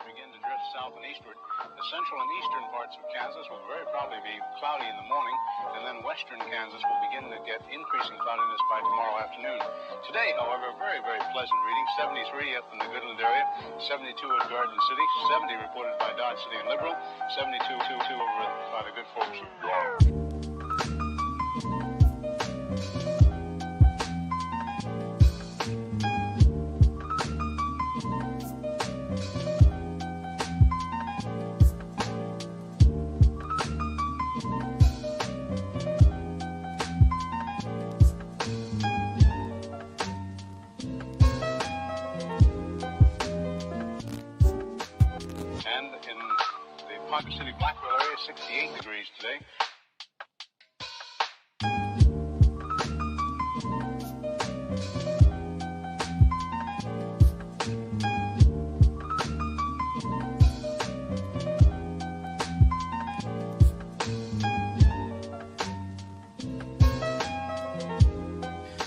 begin to drift south and eastward. The central and eastern parts of Kansas will very probably be cloudy in the morning, and then western Kansas will begin to get increasing cloudiness by tomorrow afternoon. Today, however, very, very pleasant reading. 73 up in the Goodland area, 72 at Garden City, 70 reported by Dodge City and Liberal, 72 over by the good folks of Rarc. And in the Ponca City Blackwell area, 68 degrees today.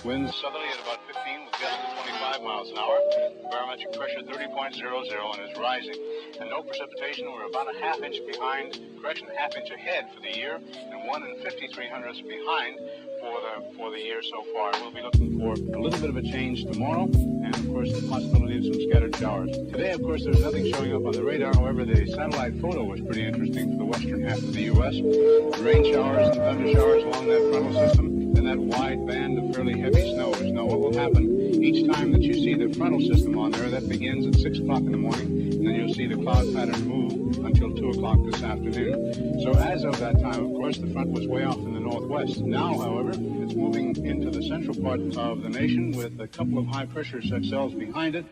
Winds southerly at about 15 with gusts of 25 miles an hour. Barometric pressure 30.00 and is rising. And no precipitation. We're about a half inch behind, half inch ahead for the year, and 1 5300ths behind for the year so far. We'll be looking for a little bit of a change tomorrow, and of course the possibility of some scattered showers. Today, of course, there's nothing showing up on the radar. However, the satellite photo was pretty interesting for the western half of the U.S. Rain showers and thunder showers along that frontal system, and that wide band of fairly heavy snows. Now, what will happen each time that you see the frontal system on there? That begins at 6 o'clock in the morning, and then you'll see the cloud pattern move until 2 o'clock this afternoon. So as of that time, of course, the front was way off in the northwest. Now, however, it's moving into the central part of the nation with a couple of high-pressure cells behind it.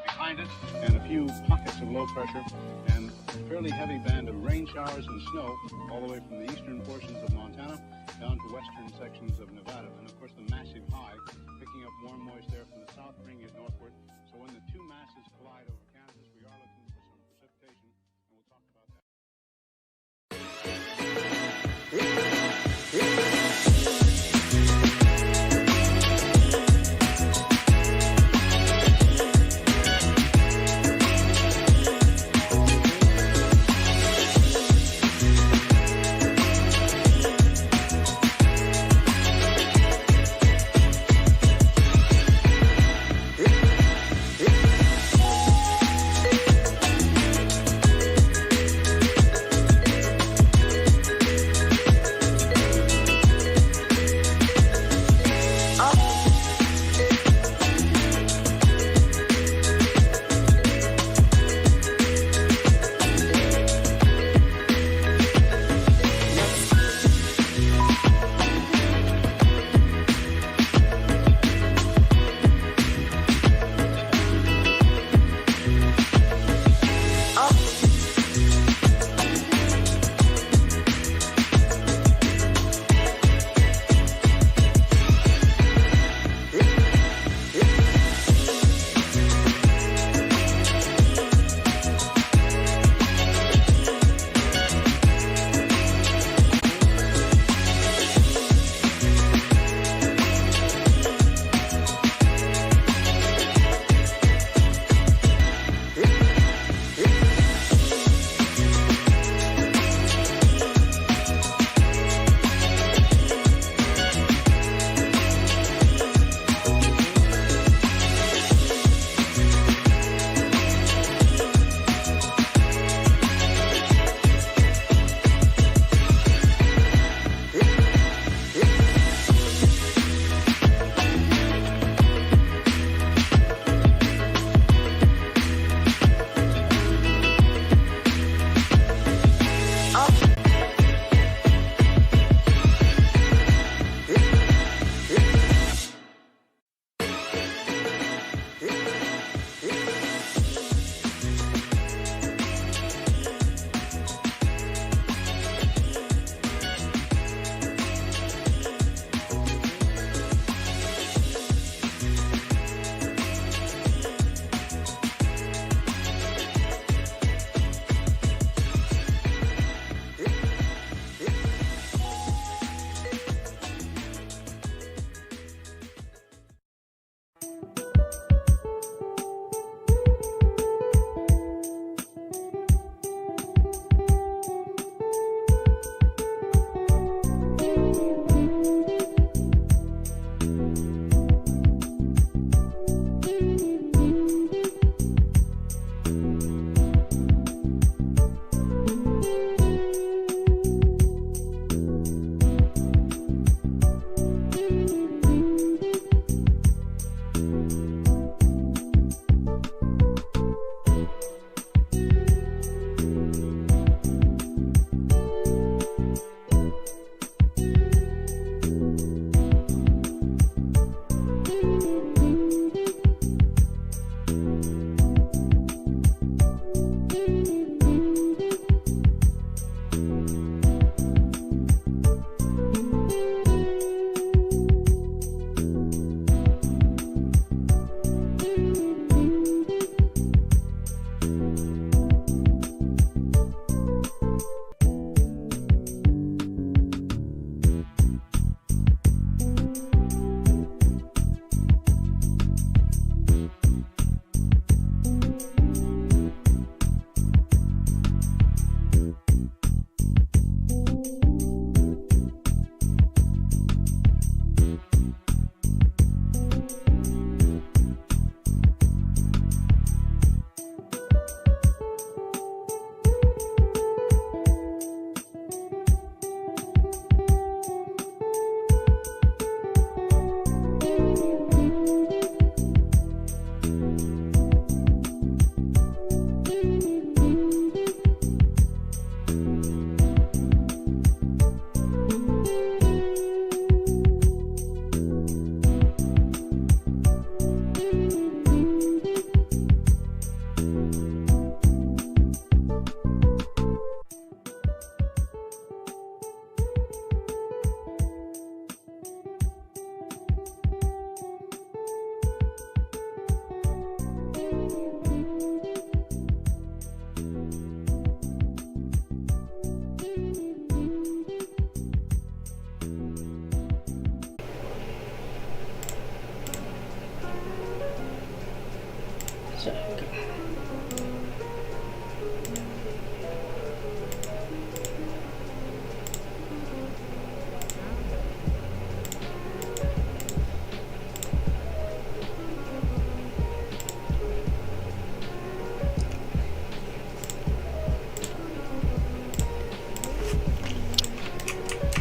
Behind it, and a few pockets of low pressure, and a fairly heavy band of rain showers and snow all the way from the eastern portions of Montana down to western sections of Nevada. And of course the massive high picking up warm moist air from the south, bringing it northward. So when the two masses collide over Kansas, we are looking for some precipitation, and we'll talk about that.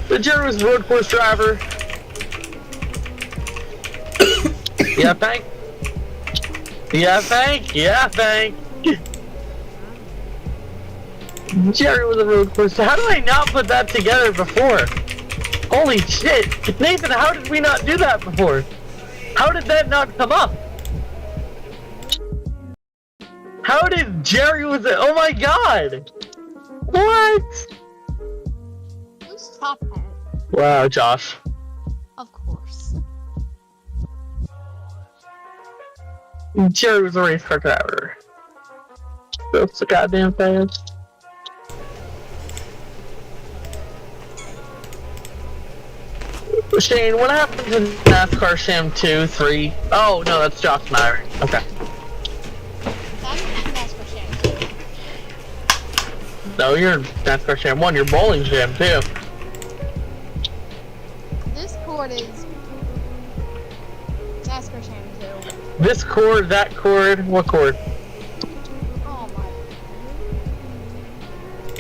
The Jerry was a road course driver. Yeah, thank. Yeah, thank. Yeah, thank. Jerry was a road course. How did I not put that together before? Holy shit. Nathan, how did we not do that before? How did that not come up? How did Jerry was it? Oh my god! What? Who's top hat? Wow, Josh. Of course. Jerry was a race car driver. That's so goddamn fast. Shane, what happened to NASCAR Sham 2, 3? Oh, no, that's Josh and I. Okay. NASCAR Sham 2. No, you're NASCAR Sham 1, you're Bowling Sham 2. This cord is NASCAR Sham 2. This cord, that cord, what cord? Oh my.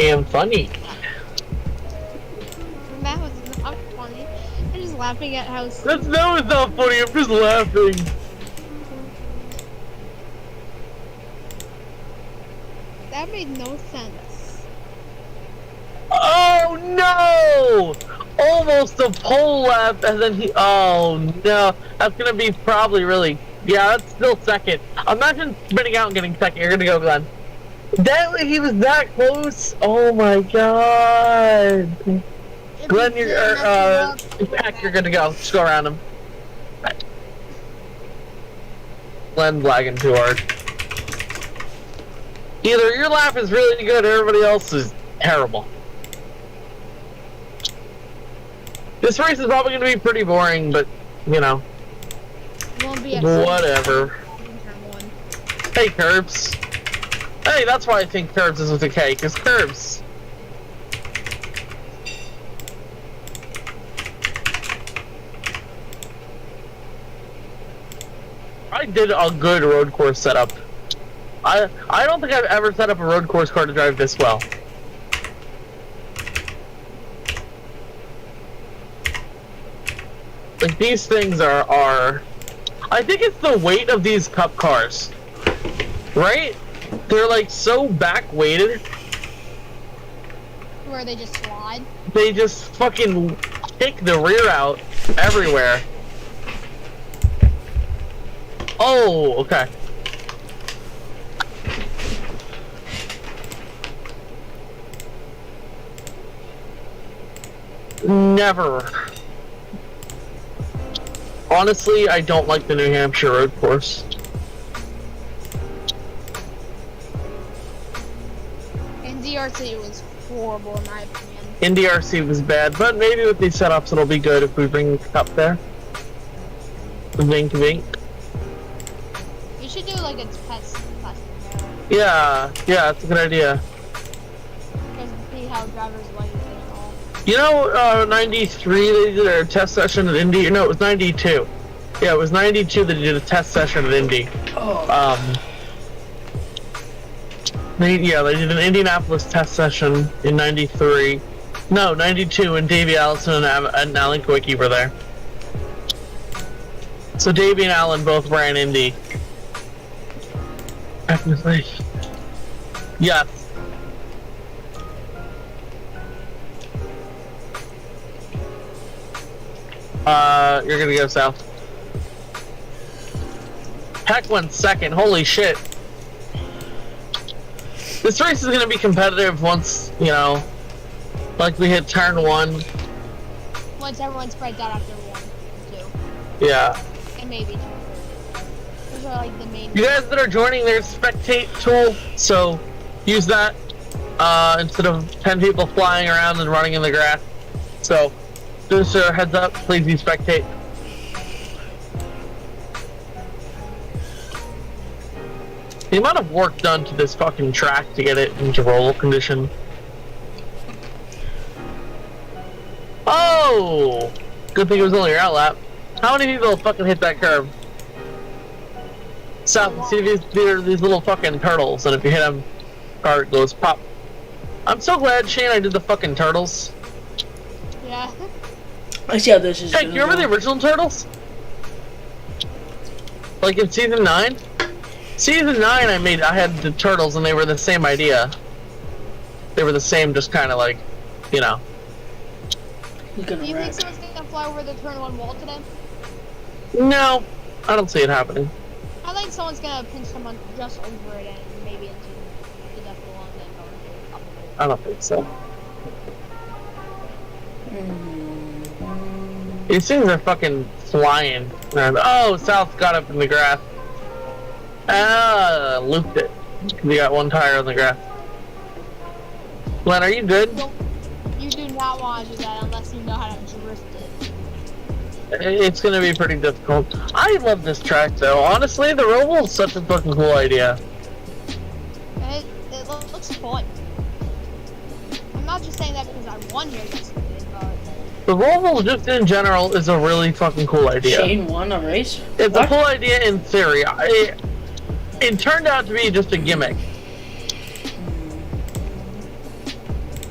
And funny. That was not funny. I'm just laughing at how That was not funny, I'm just laughing. that made no sense. Oh no! Almost a pole lap and then he, oh no. That's gonna be probably really, yeah, that's still second. Imagine spinning out and getting second, you're gonna go Glenn. That way he was that close, oh my god. Glenn, you're, Pack, you're good to go. Just go around him. Glenn lagging too hard. Either your lap is really good or everybody else is terrible. This race is probably going to be pretty boring, but, you know. Won't be whatever. Hey, Curbs. Hey, that's why I think Curbs is with a K, because Curbs. I did a good road course setup. I don't think I've ever set up a road course car to drive this well. Like, these things are I think it's the weight of these cup cars. Right? They're like so back weighted. Where they just slide? They just fucking kick the rear out everywhere. Oh, okay. Never. Honestly, I don't like the New Hampshire road course. Indy RC was horrible in my opinion. Indy RC was bad, but maybe with these setups it'll be good if we bring the cup there. Vink vink. You should do like a test class. Yeah, it's a good idea. Because see how drivers like it and all. You know, 93 they did a test session at Indy. No, it was 92. Yeah, it was 92 that they did a test session at Indy. Oh. They did an Indianapolis test session in 93. No, 92, and Davey Allison and Alan Quickie were there. So Davey and Alan both ran Indy. Definitely. Yes. You're gonna go south. Heck went second, holy shit. This race is gonna be competitive once, you know, like we hit turn 1. Once everyone spreads out after 1, 2, Yeah. and maybe 2. Those are like the main. You guys that are joining, there's spectate tool, so use that instead of 10 people flying around and running in the grass. So just a heads up, please use spectate. The amount of work done to this fucking track to get it into roll condition. Oh! Good thing it was only your out lap. How many people fucking hit that curve? South, see these little fucking turtles, and if you hit them, car goes pop. I'm so glad, Shane, I did the fucking turtles. Yeah. I see how this is. Hey, do you remember the original turtles? Like in season 9? Season 9 I had the turtles and they were the same idea. They were the same, just kinda like, you know. Do you think someone's gonna fly over the turn 1 wall today? No, I don't see it happening. I think someone's gonna pinch someone just over it and maybe into the depth of the line and go into a couple. I don't think so. These things are fucking flying. Oh, South got up in the grass. Looped it. We got one tire on the grass. Glenn, are you good? You do not want to do that unless you know how to drift it. It's gonna be pretty difficult. I love this track though. Honestly, the Roval is such a fucking cool idea. It looks fun. I'm not just saying that because I won here yesterday, but... The Roval, just in general, is a really fucking cool idea. Shane won a race? It's a cool idea in theory. It turned out to be just a gimmick.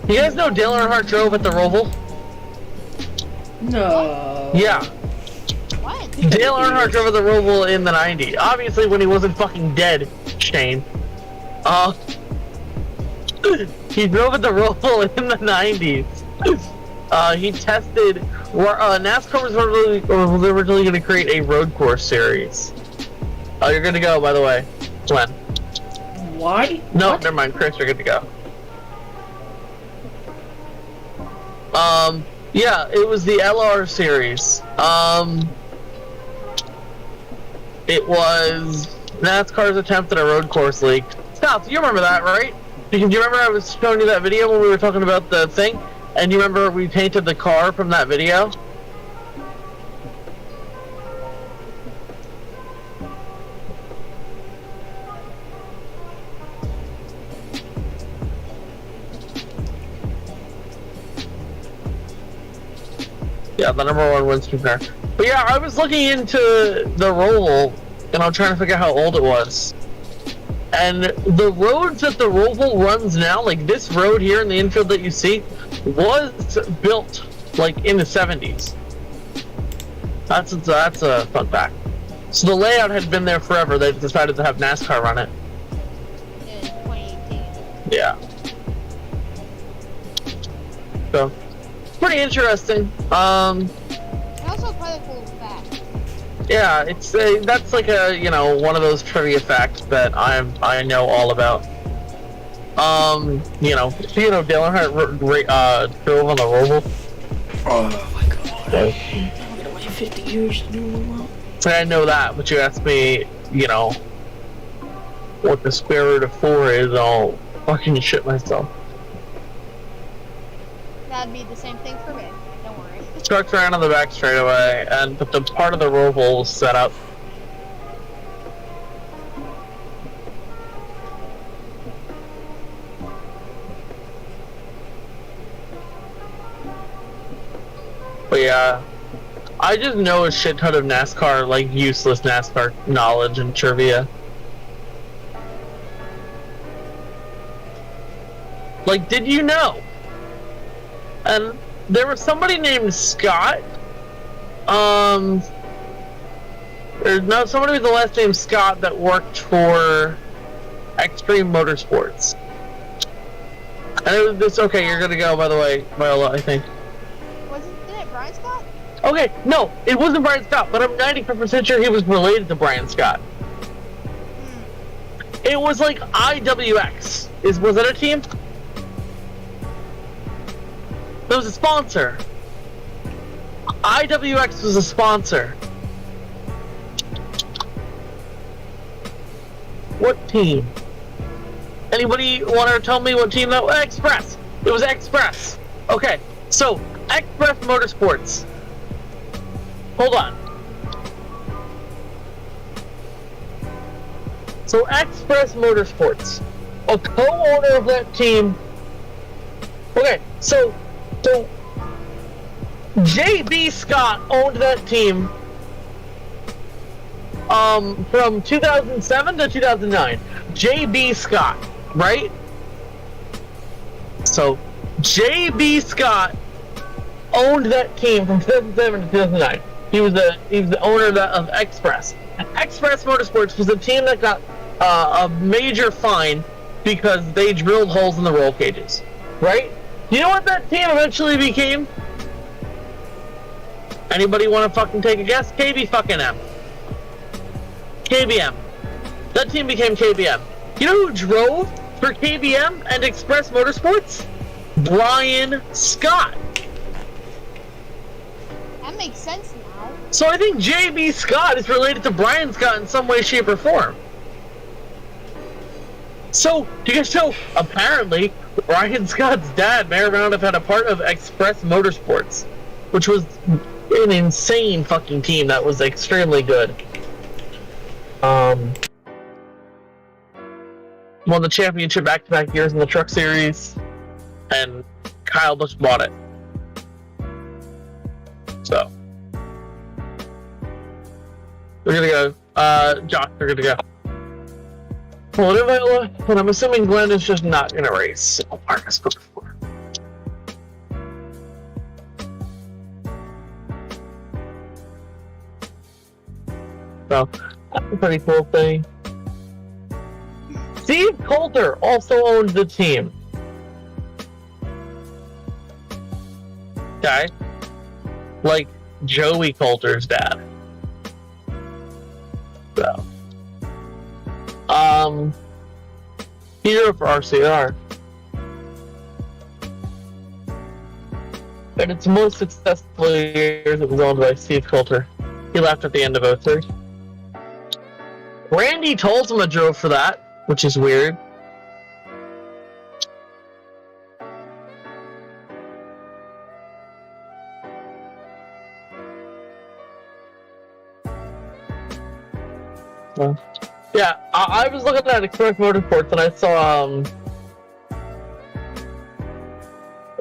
You guys know Dale Earnhardt drove at the Roval? No. Yeah. What? Dale Earnhardt drove at the Roval in the 90s. Obviously when he wasn't fucking dead, Shane. He drove at the Roval in the 90s. He tested... NASCAR was originally going to create a road course series. Oh, you're good to go, by the way. Glenn. Why? No, What? never mind. Chris, you're good to go. Yeah, it was the LR series. It was NASCAR's attempt at a road course league. South, you remember that, right? Because you remember I was showing you that video when we were talking about the thing? And you remember we painted the car from that video? Yeah, the #1 wins car. But yeah, I was looking into the Roval, and I'm trying to figure out how old it was. And the roads that the Roval runs now, like this road here in the infield that you see, was built like in the 70s. That's a fun fact. So the layout had been there forever. They decided to have NASCAR run it. In 2018. Yeah. So, pretty interesting. And also quite a cool fact. Yeah, it's that's like a, you know, one of those trivia facts that I know all about. You know, Dale Earnhardt drove on the Roval. Oh my god. I'm gonna wait 50 years to do one. So I know that, but you asked me, you know, what the square root of 4 is, I'll fucking shit myself. That'd be the same thing for me. Don't worry. Trucks ran on the back straightaway, but the part of the roll hole was set up. But yeah, I just know a shit ton of NASCAR, like useless NASCAR knowledge and trivia. Like, did you know? And there was somebody named Scott. Somebody with the last name Scott that worked for Extreme Motorsports. And it was this. Okay, you're gonna go. By the way, Viola, I think. Wasn't it Brian Scott? Okay, no, it wasn't Brian Scott, but I'm 95% sure he was related to Brian Scott. It was like IWX. Was it a team? It was a sponsor. IWX was a sponsor. What team? Anybody want to tell me what team that was? Express. It was Express. Okay, so Express Motorsports. Hold on. So Express Motorsports, a co-owner of that team. Okay, so J.B. Scott owned that team from 2007 to 2009. J.B. Scott, right? So J.B. Scott owned that team from 2007 to 2009. He was the owner of Express. Express Motorsports was a team that got a major fine because they drilled holes in the roll cages, right? You know what that team eventually became? Anybody want to fucking take a guess? KB-fucking-M. KBM. That team became KBM. You know who drove for KBM and Express Motorsports? Brian Scott. That makes sense now. So I think J.B. Scott is related to Brian Scott in some way, shape, or form. So, do you guys know, apparently, Brian Scott's dad may or may not have had a part of Express Motorsports, which was an insane fucking team that was extremely good. Won the championship back-to-back years in the Truck Series, and Kyle Busch bought it. So, we're gonna go. Josh, we're gonna go. Well, Viola, but I'm assuming Glenn is just not gonna race. So, Marcus, go before. So, that's a pretty cool thing. Steve Coulter also owns the team. Okay? Like Joey Coulter's dad. So. He drove for RCR. And its most successful years it was owned by Steve Coulter. He left at the end of 03. Randy Tolsma drove for that, which is weird. Well, yeah, I was looking at Express Motorsports and I saw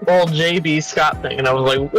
old J.B. Scott thing, and I was like, what?